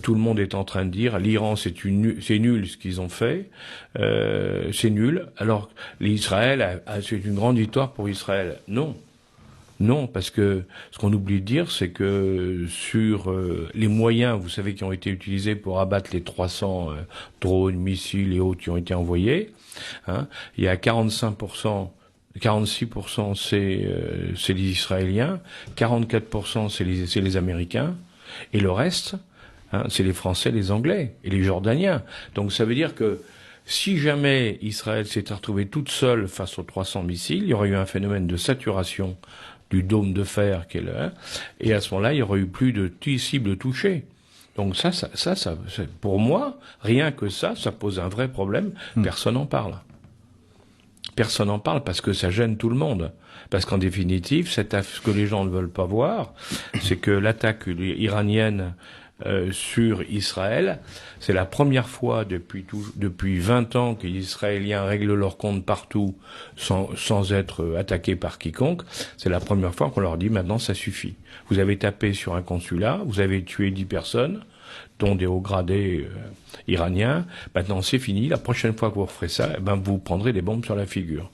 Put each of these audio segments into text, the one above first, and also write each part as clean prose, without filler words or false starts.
tout le monde est en train de dire l'Iran c'est nul ce qu'ils ont fait, c'est nul. Alors l'Israël c'est une grande victoire pour Israël. Non. Non, parce que ce qu'on oublie de dire, c'est que sur les moyens, vous savez, qui ont été utilisés pour abattre les 300 drones, missiles et autres qui ont été envoyés, hein, il y a 46% c'est les Israéliens, 44% c'est les Américains, et le reste, hein, c'est les Français, les Anglais et les Jordaniens. Donc ça veut dire que si jamais Israël s'était retrouvée toute seule face aux 300 missiles, il y aurait eu un phénomène de saturation du dôme de fer qu'est là, et à ce moment-là, il y aurait eu plus de cibles touchées. Donc ça, pour moi, rien que ça pose un vrai problème. Personne n'en parle. Personne n'en parle parce que ça gêne tout le monde. Parce qu'en définitive, ce que les gens ne veulent pas voir, c'est que l'attaque iranienne sur Israël, c'est la première fois depuis 20 ans que les Israéliens règlent leur compte partout sans être attaqués par quiconque. C'est la première fois qu'on leur dit maintenant ça suffit. Vous avez tapé sur un consulat, vous avez tué 10 personnes, dont des hauts gradés iraniens. Maintenant c'est fini. La prochaine fois que vous referez ça, vous prendrez des bombes sur la figure.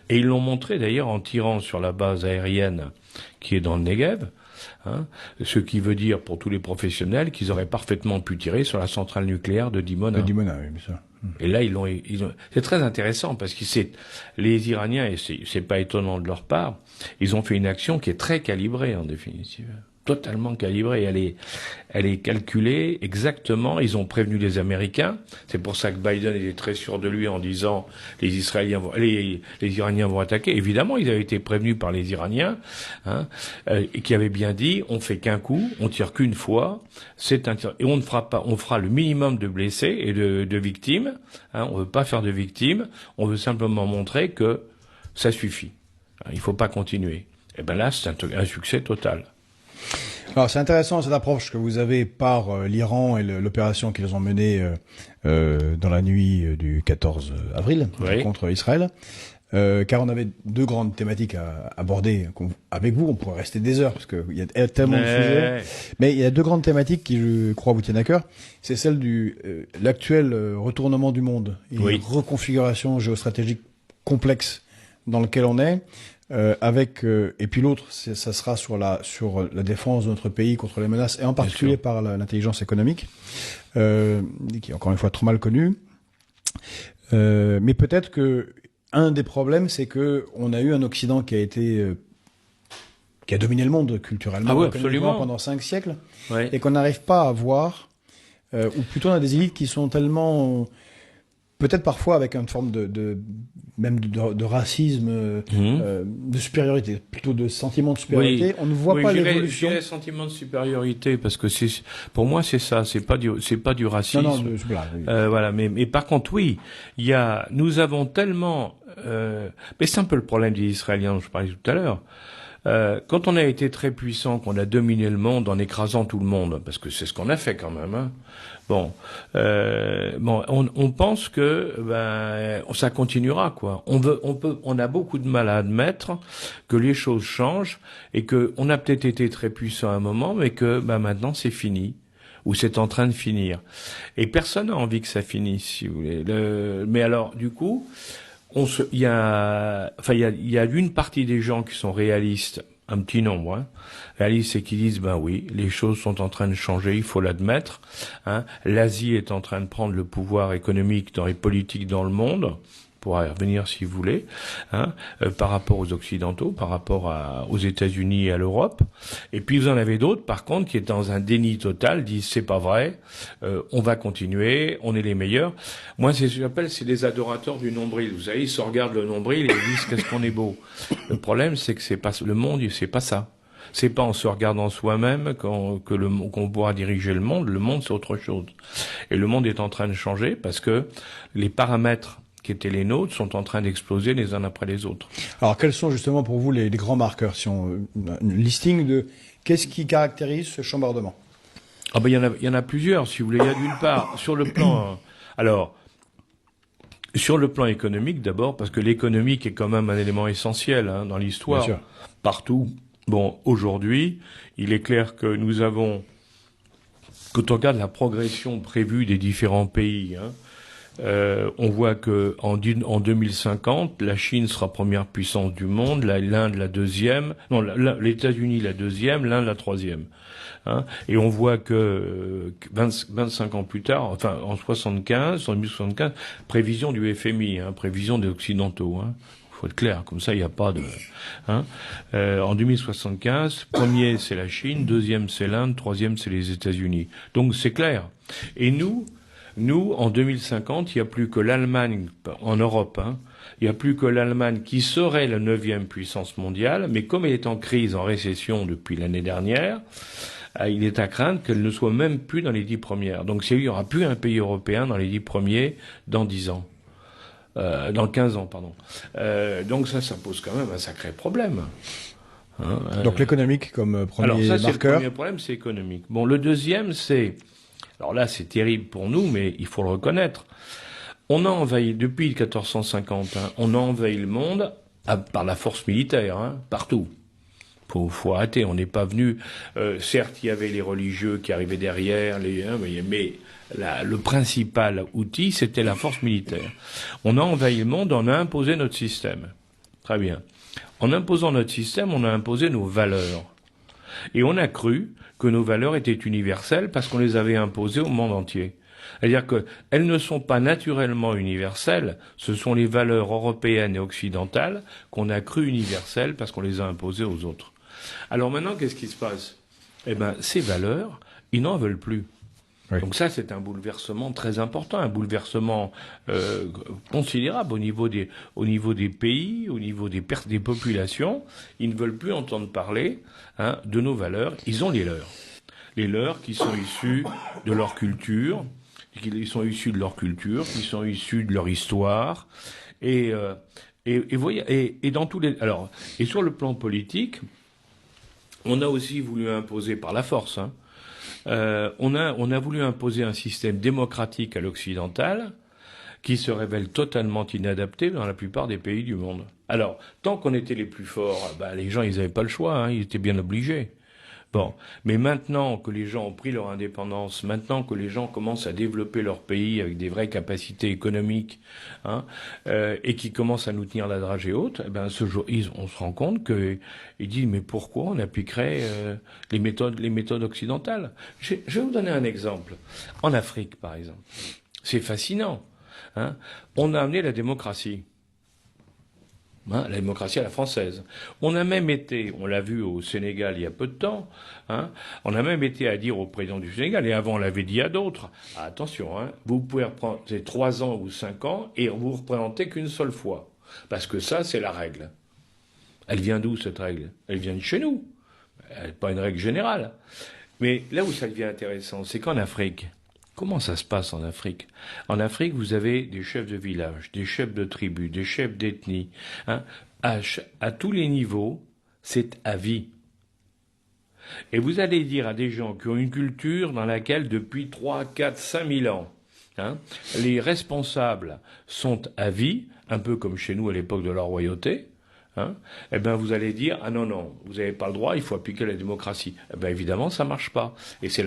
Et ils l'ont montré d'ailleurs en tirant sur la base aérienne qui est dans le Negev. Hein, ce qui veut dire pour tous les professionnels qu'ils auraient parfaitement pu tirer sur la centrale nucléaire de Dimona. De Dimona, oui, bien sûr. Et là, ils ont, c'est très intéressant parce que les Iraniens, et c'est pas étonnant de leur part, ils ont fait une action qui est très calibrée en définitive. Totalement calibrée. Elle est calculée exactement. Ils ont prévenu les Américains. C'est pour ça que Biden était très sûr de lui en disant les Iraniens vont attaquer. Évidemment, ils avaient été prévenus par les Iraniens, hein, et qui avaient bien dit on fait qu'un coup, on tire qu'une fois, et on ne fera pas, on fera le minimum de blessés et de victimes. Hein, on veut pas faire de victimes. On veut simplement montrer que ça suffit. Il faut pas continuer. Et là, c'est un succès total. Alors c'est intéressant cette approche que vous avez par l'Iran et l'opération qu'ils ont menée dans la nuit du 14 avril contre Israël, car on avait deux grandes thématiques à aborder avec vous. On pourrait rester des heures parce qu'il y a tellement de sujets, mais il y a deux grandes thématiques qui, je crois, vous tiennent à cœur. C'est celle du l'actuel retournement du monde et une reconfiguration géostratégique complexe dans lequel on est. Et puis l'autre, ça sera sur la défense de notre pays contre les menaces, et en particulier par l'intelligence économique, qui est encore une fois trop mal connue. Mais peut-être que un des problèmes, c'est que on a eu un Occident qui a dominé le monde culturellement, pendant 5 siècles, et qu'on n'arrive pas à voir, ou plutôt on a des élites qui sont tellement, peut-être parfois avec une forme de racisme, de supériorité, plutôt de sentiment de supériorité. Oui. On ne voit pas l'évolution. Je dirais sentiment de supériorité parce que pour moi c'est ça, c'est pas du racisme. Non, voilà, mais par contre oui, nous avons tellement, mais c'est un peu le problème des Israéliens dont je parlais tout à l'heure. Quand on a été très puissant, qu'on a dominé le monde en écrasant tout le monde, parce que c'est ce qu'on a fait quand même, hein. On pense que ça continuera, quoi. On a beaucoup de mal à admettre que les choses changent et que on a peut-être été très puissant à un moment, mais que maintenant c'est fini ou c'est en train de finir. Et personne n'a envie que ça finisse, si vous voulez. Mais alors, du coup, il y a une partie des gens qui sont réalistes, un petit nombre, hein, réalistes, et qui disent oui, les choses sont en train de changer, il faut l'admettre. Hein. L'Asie est en train de prendre le pouvoir économique et politique dans le monde. Pour y revenir si vous voulez, hein, par rapport aux Occidentaux, par rapport aux États-Unis et à l'Europe. Et puis vous en avez d'autres, par contre, qui est dans un déni total, disent c'est pas vrai, on va continuer, on est les meilleurs. Moi, c'est ce que j'appelle, c'est des adorateurs du nombril. Vous savez, ils se regardent le nombril et ils disent qu'est-ce qu'on est beau. Le problème, c'est que c'est pas le monde, c'est pas ça. C'est pas en se regardant soi-même qu'on pourra diriger le monde. Le monde, c'est autre chose. Et le monde est en train de changer parce que les paramètres qui étaient les nôtres sont en train d'exploser les uns après les autres. Alors, quels sont justement pour vous les grands marqueurs, si on une listing de qu'est-ce qui caractérise ce chambardement? Il y en a plusieurs, si vous voulez. Il y a d'une part sur le plan économique d'abord, parce que l'économique est quand même un élément essentiel dans l'histoire. Bien sûr. Partout. Aujourd'hui, il est clair que nous avons quand on regarde la progression prévue des différents pays, hein, on voit que en 2050, la Chine sera première puissance du monde, l'Inde la deuxième, non, les États-Unis la deuxième, l'Inde la troisième. Hein, et on voit que 25 ans plus tard, enfin en 2075, prévision du FMI, hein, prévision des Occidentaux. Hein, faut être clair, comme ça il n'y a pas de. Hein, en 2075, premier c'est la Chine, deuxième c'est l'Inde, troisième c'est les États-Unis. Donc c'est clair. Et nous, en 2050, il n'y a plus que l'Allemagne, en Europe, hein, il n'y a plus que l'Allemagne qui serait la 9e puissance mondiale, mais comme elle est en crise, en récession depuis l'année dernière, il est à craindre qu'elle ne soit même plus dans les 10 premières. Donc il n'y aura plus un pays européen dans les 10 premiers dans 10 ans. Dans 15 ans, pardon. Donc ça pose quand même un sacré problème. Hein, donc l'économique comme premier marqueur. Alors ça, c'est le premier problème, c'est économique. Bon, le deuxième, c'est... Alors là, c'est terrible pour nous, mais il faut le reconnaître. On a envahi, depuis 1450, hein, on a envahi le monde par la force militaire, hein, partout. Faut arrêter, on n'est pas venu... certes, il y avait les religieux qui arrivaient derrière, mais le principal outil, c'était la force militaire. On a envahi le monde, on a imposé notre système. Très bien. En imposant notre système, on a imposé nos valeurs. Et on a cru que nos valeurs étaient universelles parce qu'on les avait imposées au monde entier. C'est-à-dire qu'elles ne sont pas naturellement universelles, ce sont les valeurs européennes et occidentales qu'on a cru universelles parce qu'on les a imposées aux autres. Alors maintenant, qu'est-ce qui se passe? Eh ben, ces valeurs, ils n'en veulent plus. Oui. Donc ça, c'est un bouleversement très important, un bouleversement considérable au niveau des pays, au niveau des populations. Ils ne veulent plus entendre parler de nos valeurs. Ils ont les leurs qui sont issus de leur culture, qui sont issus de leur histoire, et voyez, et dans tous les, alors, et sur le plan politique, on a aussi voulu imposer par la force, hein. On a voulu imposer un système démocratique à l'occidental qui se révèle totalement inadapté dans la plupart des pays du monde. Alors, tant qu'on était les plus forts, les gens, ils n'avaient pas le choix, hein, ils étaient bien obligés. Bon, mais maintenant que les gens ont pris leur indépendance, maintenant que les gens commencent à développer leur pays avec des vraies capacités économiques, hein, et qui commencent à nous tenir la dragée haute, ce jour, on se rend compte que ils disent mais pourquoi on appliquerait les méthodes occidentales? Je vais vous donner un exemple. En Afrique, par exemple, c'est fascinant. Hein, on a amené la démocratie. Hein, la démocratie à la française. On a même été, on l'a vu au Sénégal il y a peu de temps, hein, on a même été à dire au président du Sénégal, et avant on l'avait dit à d'autres, attention, hein, vous pouvez reprendre 3 ans ou 5 ans et vous représentez qu'une seule fois. Parce que ça, c'est la règle. Elle vient d'où cette règle? Elle vient de chez nous. Elle n'est pas une règle générale. Mais là où ça devient intéressant, c'est qu'en Afrique, comment ça se passe en Afrique? En Afrique, vous avez des chefs de village, des chefs de tribus, des chefs d'ethnie. Hein, à tous les niveaux, c'est à vie. Et vous allez dire à des gens qui ont une culture dans laquelle, depuis 3, 4, 5 000 ans, hein, les responsables sont à vie, un peu comme chez nous à l'époque de la royauté, hein, eh ben vous allez dire, ah non, vous n'avez pas le droit, il faut appliquer la démocratie. Eh ben évidemment, ça marche pas. Et c'est